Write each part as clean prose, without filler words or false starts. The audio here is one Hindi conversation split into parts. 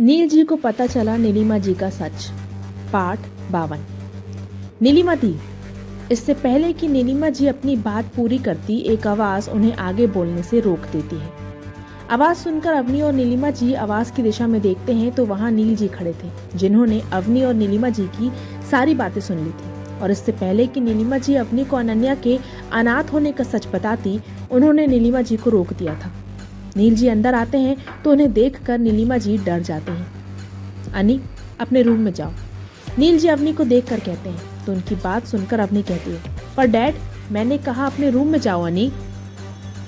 नील जी को पता चला नीलिमा जी का सच। पाठ 52। नीलिमा दी। इससे पहले कि नीलिमा जी अपनी बात पूरी करती, एक आवाज उन्हें आगे बोलने से रोक देती है। आवाज सुनकर अवनी और नीलिमा जी आवाज की दिशा में देखते हैं तो वहां नील जी खड़े थे, जिन्होंने अवनी और नीलिमा जी की सारी बातें सुन ली थी। और इससे पहले कि नीलिमा जी अवनी को अनन्या के अनाथ होने का सच बताती, उन्होंने नीलिमा जी को रोक दिया था। नील जी अंदर आते हैं तो उन्हें देखकर नीलिमा जी डर जाते हैं। अनी, अपने रूम में जाओ, नील जी अवनी को देखकर कहते हैं। तो उनकी बात सुनकर अवनी कहती है, पर डैड, मैंने कहा अपने रूम में जाओ अनी।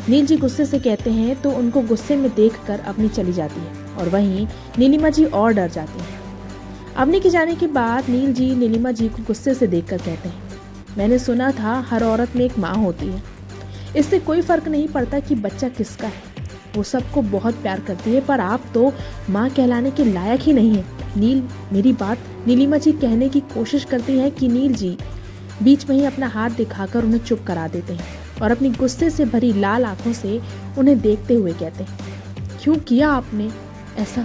नील जी गुस्से से कहते हैं तो उनको गुस्से में देखकर अवनी चली जाती है और वहीं नीलिमा जी और डर जाती हैं। अवनी के जाने के बाद नील जी नीलिमा जी को गुस्से से देखकर कहते हैं, मैंने सुना था हर औरत में एक माँ होती है। इससे कोई फर्क नहीं पड़ता कि बच्चा किसका है, वो सबको बहुत प्यार करती है, पर आप तो माँ कहलाने के लायक ही नहीं है। नील, मेरी बात। नीलिमा जी कहने की कोशिश करती है कि नील जी बीच में ही अपना हाथ दिखाकर उन्हें चुप करा देते हैं और अपनी गुस्से से भरी लाल आंखों से उन्हें देखते हुए कहते हैं, क्यों किया आपने ऐसा?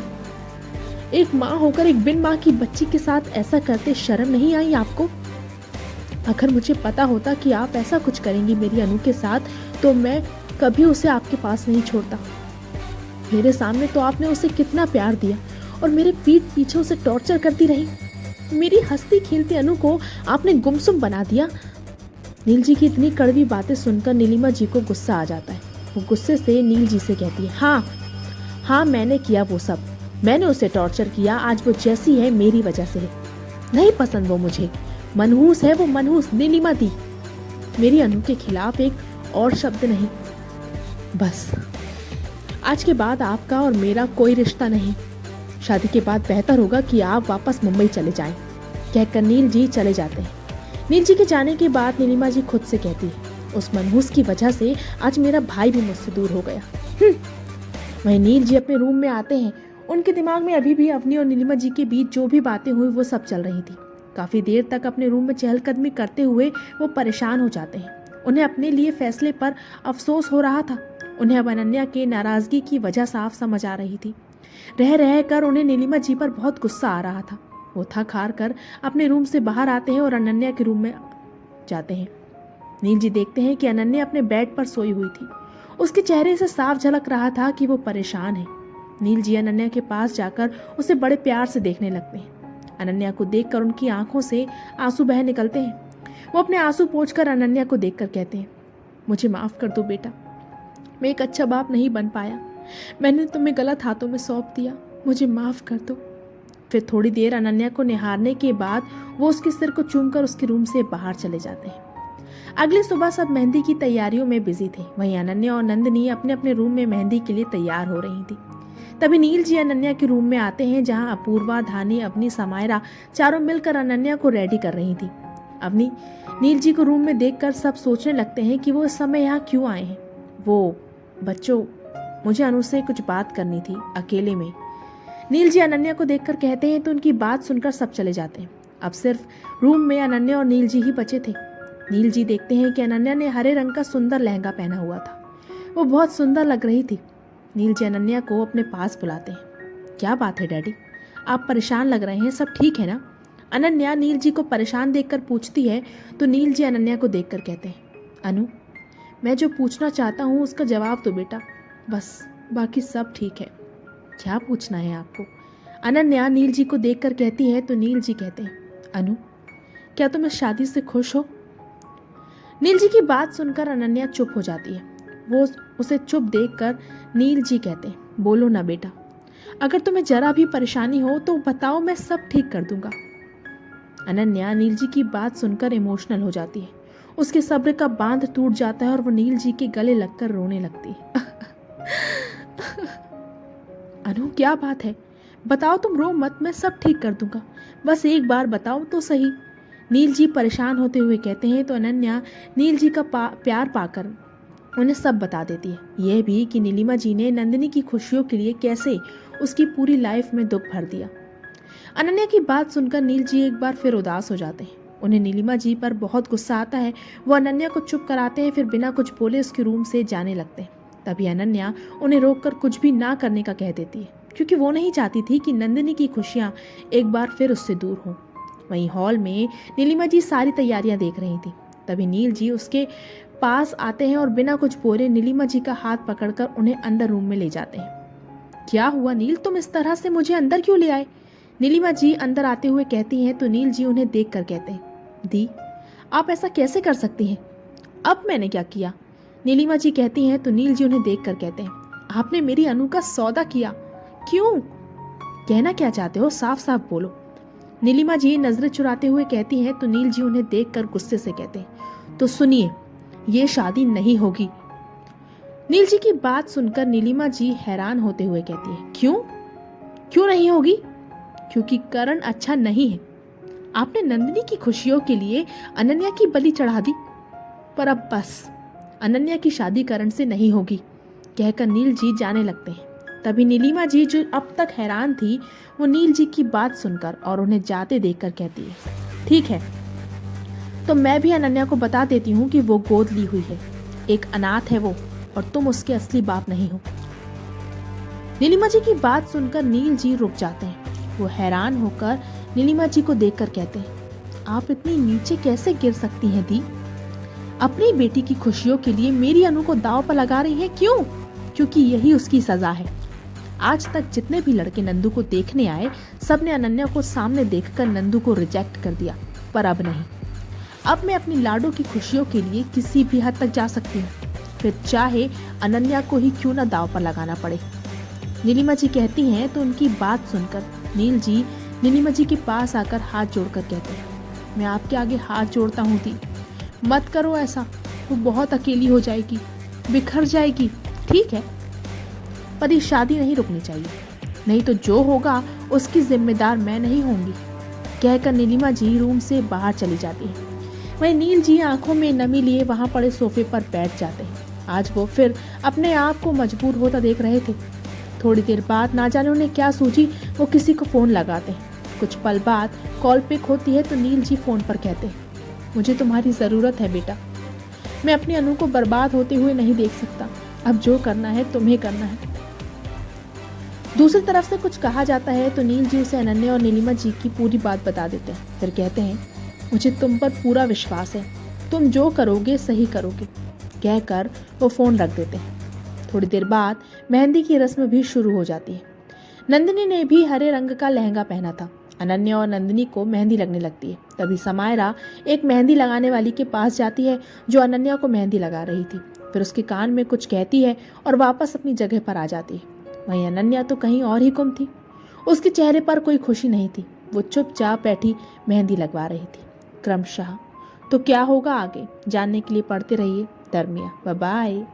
एक माँ होकर एक बिन माँ की बच्ची के साथ ऐसा करते शर्म नहीं आई आपको? अगर मुझे पता होता कि आप ऐसा कुछ करेंगी मेरी अनु के साथ, तो मैं कभी उसे आपके पास नहीं छोड़ता। मेरे सामने तो आपने उसे कितना प्यार दिया और मेरे पीठ पीछे उसे टॉर्चर करती रही। मेरी हंसती खेलती अनु को आपने गुमसुम बना दिया। नील जी की इतनी कड़वी बातें सुनकर नीलिमा जी को गुस्सा आ जाता है। वो गुस्से से नील जी से कहती है, हाँ, मैंने किया वो सब। मैंने उसे टॉर्चर किया। आज वो जैसी है मेरी वजह से है। नहीं पसंद वो मुझे। मनहूस है वो, मनहूस। नीलिमा दी, मेरी अनु के खिलाफ एक और शब्द नहीं। बस आज के बाद आपका और मेरा कोई रिश्ता नहीं। शादी के बाद बेहतर होगा कि आप वापस मुंबई चले जाएं। कहकर नील जी चले जाते हैं। नील जी के जाने के बाद नीलिमा जी खुद से कहती है, उस मनहूस की वजह से आज मेरा भाई भी मुझसे दूर हो गया। वहीं नील जी अपने रूम में आते हैं। उनके दिमाग में अभी भी अवनी और नीलिमा जी के बीच जो भी बातें हुई वो सब चल रही थी। काफी देर तक अपने रूम में चहलकदमी करते हुए वो परेशान हो जाते हैं। उन्हें अपने लिए फैसले पर अफसोस हो रहा था। उन्हें अब अनन्या के नाराजगी की वजह साफ समझ आ रही थी। रह रह कर उन्हें नीलिमा जी पर बहुत गुस्सा आ रहा था। वो थक हार कर अपने रूम से बाहर आते हैं और अनन्या के रूम में जाते हैं। नील जी देखते हैं कि अनन्या अपने बेड पर सोई हुई थी। उसके चेहरे से साफ झलक रहा था कि वो परेशान है। नील जी अनन्या के पास जाकर उसे बड़े प्यार से देखने लगते हैं। अनन्या को देखकर उनकी आंखों से आंसू बह निकलते हैं। वो अपने आंसू पोंछकर अनन्या को देखकर कहते हैं, मुझे माफ कर दो बेटा, मैं एक अच्छा बाप नहीं बन पाया। मैंने तुम्हें गलत हाथों में सौंप दिया, मुझे माफ कर दो। फिर थोड़ी देर अनन्या को निहारने के बाद वो उसके सिर को चूमकर उसके रूम से बाहर चले जाते हैं। अगली सुबह सब मेहंदी की तैयारियों में बिजी थे। वहीं अनन्या और नंदिनी अपने अपने रूम में मेहंदी के लिए तैयार हो रही थी। तभी नील जी अनन्या के रूम में आते हैं, जहां अपूर्वा, धानी, अवनी, समायरा चारों मिलकर अनन्या को रेडी कर रही थी। अवनी नील जी को रूम में देखकर सब सोचने लगते हैं कि वो इस समय यहाँ क्यों आए हैं। वो, बच्चों, मुझे अनु से कुछ बात करनी थी, अकेले में। नील जी अनन्या को देखकर कहते हैं तो उनकी बात सुनकर सब चले जाते हैं। अब सिर्फ रूम में अनन्या और नील जी ही बचे थे। नील जी देखते हैं कि अनन्या ने हरे रंग का सुंदर लहंगा पहना हुआ था। वो बहुत सुंदर लग रही थी। नील जी अनन्या को अपने पास बुलाते हैं। क्या बात है डैडी, आप परेशान लग रहे हैं, सब ठीक है ना? अनन्या नील जी को परेशान देखकर पूछती है तो नील जी अनन्या को देखकर कहते हैं, अनु, मैं जो पूछना चाहता हूँ उसका जवाब दो बेटा, बस, बाकी सब ठीक है। क्या पूछना है आपको? अनन्या नील जी को देखकर कहती है तो नील जी कहते हैं, अनु, क्या तुम इस शादी से खुश हो? नील जी की बात सुनकर अनन्या चुप हो जाती है। वो उसे चुप देखकर नील जी कहते हैं, बोलो ना बेटा, अगर तुम्हें जरा भी परेशानी हो तो बताओ, मैं सब ठीक कर दूंगा। अनन्या नील जी की बात सुनकर इमोशनल हो जाती है। उसके सब्र का बांध टूट जाता है और वो नील जी के गले लगकर रोने लगती है। अनु, क्या बात है? बताओ, तुम रो मत, मैं सब ठीक कर दूंगा, बस एक बार बताओ तो सही। नील जी परेशान होते हुए कहते हैं तो अनन्या नील जी का प्यार पाकर उन्हें सब बता देती है। यह भी कि नीलिमा जी ने नंदिनी की खुशियों के लिए कैसे उसकी पूरी लाइफ में दुख भर दिया। अनन्या की बात सुनकर नील जी एक बार फिर उदास हो जाते हैं। उन्हें नीलिमा जी पर बहुत गुस्सा आता है। वो अनन्या को चुप कराते हैं, फिर बिना कुछ बोले उसके रूम से जाने लगते हैं। तभी अनन्या उन्हें रोककर कुछ भी ना करने का कह देती है। क्योंकि वो नहीं चाहती थी कि नंदिनी की खुशियाँ एक बार फिर उससे दूर हों। वहीं हॉल में नीलिमा जी सारी तैयारियां देख रही थी। तभी नील जी उसके पास आते हैं और बिना कुछ बोले नीलिमा जी का हाथ पकड़कर उन्हें अंदर रूम में ले जाते हैं। क्या हुआ नील, तुम इस तरह से मुझे अंदर क्यों ले आए? नीलिमा जी अंदर आते हुए कहती हैं तो नील जी उन्हें देख कर कहते हैं, दी आप ऐसा कैसे कर सकती हैं? अब मैंने क्या किया? नीलिमा जी कहती हैं तो नील जी उन्हें देख कर कहते हैं, आपने मेरी अनु का सौदा किया। क्यों? कहना क्या चाहते हो, साफ साफ बोलो। नीलिमा जी नजरें चुराते हुए कहती हैं तो नील जी उन्हें देखकर गुस्से से कहते हैं, तो सुनिए, ये शादी नहीं होगी। नील जी की बात सुनकर नीलिमा जी हैरान होते हुए कहती है, क्यों? क्यों नहीं होगी? क्योंकि करण अच्छा नहीं है। आपने नंदिनी की खुशियों के लिए अनन्या की बलि चढ़ा दी, पर अब बस, अनन्या की शादी करण से नहीं होगी, कहकर नील जी जाने लगते हैं। तभी नीलिमा जी जो अब तक हैरान थी, वो नील जी की बात सुनकर और उन्हें जाते देखकर कहती है, ठीक है, तो मैं भी अनन्या को बता देती हूँ कि वो गोद ली हुई है, एक अनाथ है वो, और तुम उसके असली बाप नहीं हो। नीलिमा जी की बात सुनकर नील जी रुक जाते हैं। वो हैरान होकर नीलिमा जी को देखकर कहते हैं, आप इतनी नीचे कैसे गिर सकती हैं दी? अपनी बेटी की खुशियों के लिए मेरी अनु को दांव पर लगा रही हैं, क्यों? क्योंकि यही उसकी सजा है। आज तक जितने भी लड़के नंदू को देखने आए, सबने अनन्या को सामने देखकर नंदू को रिजेक्ट कर दिया, पर अब नहीं। अब मैं अपनी लाडो की खुशियों के लिए किसी भी हद तक जा सकती हूँ, फिर चाहे अनन्या को ही क्यों ना दांव पर लगाना पड़े। नीलिमा जी कहती हैं तो उनकी बात सुनकर नील जी नीलिमा जी के पास आकर हाथ जोड़कर कहते हैं, मैं आपके आगे हाथ जोड़ता हूँ दी, मत करो ऐसा, वो बहुत अकेली हो जाएगी, बिखर जाएगी। ठीक है, पर ये शादी नहीं रुकनी चाहिए, नहीं तो जो होगा उसकी जिम्मेदार मैं नहीं होंगी, कहकर नीलिमा जी रूम से बाहर चली जाती है। वहीं नील जी आंखों में नमी लिए वहां पड़े सोफे पर बैठ जाते हैं। आज वो फिर अपने आप को मजबूर होता देख रहे थे। थोड़ी देर बाद ना जाने उन्हें क्या सूझी, वो किसी को फोन लगाते हैं। कुछ पल बाद कॉल पिक होती है तो नील जी फोन पर कहते हैं, मुझे तुम्हारी जरूरत है बेटा, मैं अपनी अनु को बर्बाद होते हुए नहीं देख सकता, अब जो करना है तुम्हें करना है। दूसरी तरफ से कुछ कहा जाता है तो नील जी उसे अनन्या और नीलिमा जी की पूरी बात बता देते हैं। फिर कहते हैं, मुझे तुम पर पूरा विश्वास है, तुम जो करोगे सही करोगे, कहकर वो फोन रख देते हैं। थोड़ी देर बाद मेहंदी की रस्म भी शुरू हो जाती है। नंदिनी ने भी हरे रंग का लहंगा पहना था। अनन्या और नंदिनी को मेहंदी लगने लगती है। तभी समायरा एक मेहंदी लगाने वाली के पास जाती है जो अनन्या को मेहंदी लगा रही थी। फिर उसके कान में कुछ कहती है और वापस अपनी जगह पर आ जाती है। वहीं अनन्या तो कहीं और ही गुम थी। उसके चेहरे पर कोई खुशी नहीं थी, वो चुपचाप बैठी मेहंदी लगवा रही थी। क्रमशः तो क्या होगा आगे जानने के लिए पढ़ते रहिए धर्मिया। Bye bye.